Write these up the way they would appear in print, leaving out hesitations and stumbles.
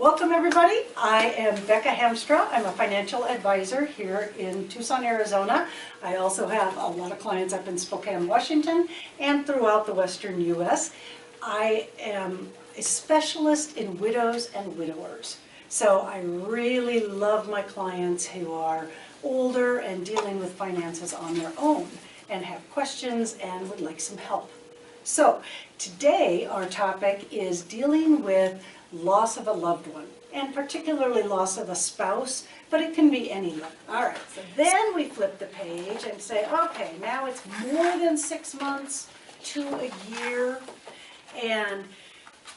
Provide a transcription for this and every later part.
Welcome everybody. I am Becca Hamstra. I'm a financial advisor here in Tucson, Arizona. I also have a lot of clients up in Spokane, Washington, and throughout the western U.S. I am a specialist in widows and widowers. So I really love my clients who are older and dealing with finances on their own and have questions and would like some help. So today our topic is dealing with loss of a loved one, and particularly loss of a spouse, but it can be anyone. All right, so then we flip the page and say, okay, now it's more than 6 months to a year, and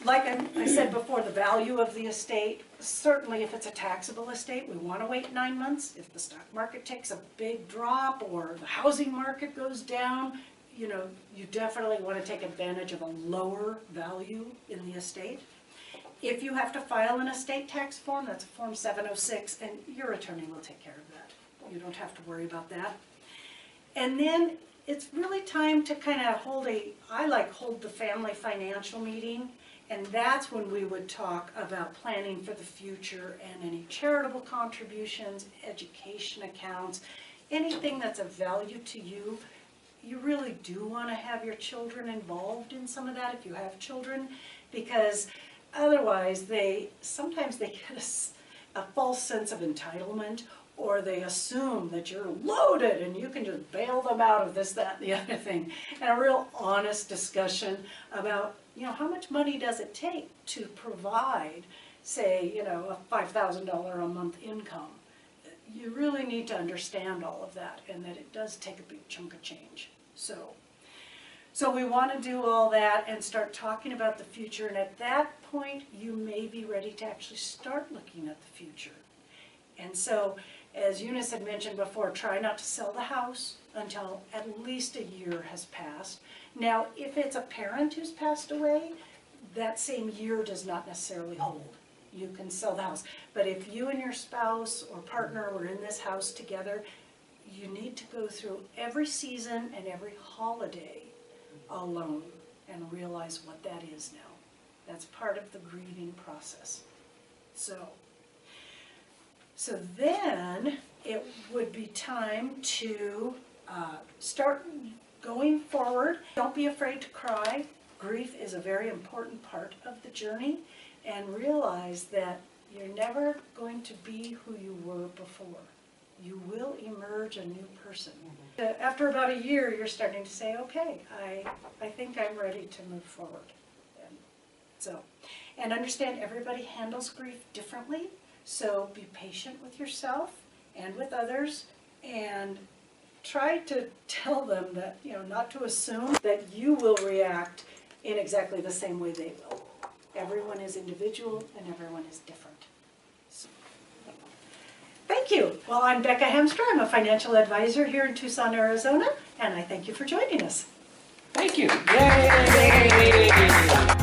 like I said before, the value of the estate, certainly if it's a taxable estate, we want to wait 9 months. If the stock market takes a big drop or the housing market goes down, you definitely want to take advantage of a lower value in the estate. If you have to file an estate tax form, that's Form 706, and your attorney will take care of that. You don't have to worry about that. And then it's really time to kind of hold the family financial meeting, and that's when we would talk about planning for the future and any charitable contributions, education accounts, anything that's of value to you. You really do want to have your children involved in some of that if you have children, because otherwise sometimes they get a false sense of entitlement, or they assume that you're loaded and you can just bail them out of this, that, and the other thing. And a real honest discussion about, how much money does it take to provide, say, a $5,000 a month income. You really need to understand all of that, and that it does take a big chunk of change. So we want to do all that and start talking about the future, and at that point you may be ready to actually start looking at the future. And so, as Eunice had mentioned before, try not to sell the house until at least a year has passed. Now, if it's a parent who's passed away, that same year does not necessarily hold. You can sell the house. But if you and your spouse or partner were in this house together, you need to go through every season and every holiday alone and realize what that is now. That's part of the grieving process. So then it would be time to start going forward. Don't be afraid to cry. Grief is a very important part of the journey, and realize that you're never going to be who you were before. You will emerge a new person. After about a year, you're starting to say, okay, I think I'm ready to move forward. And understand everybody handles grief differently, so be patient with yourself and with others, and try to tell them that, not to assume that you will react in exactly the same way they will. Everyone is individual and everyone is different. Thank you. Well, I'm Becca Hamstra. I'm a financial advisor here in Tucson, Arizona, and I thank you for joining us. Thank you. Yay!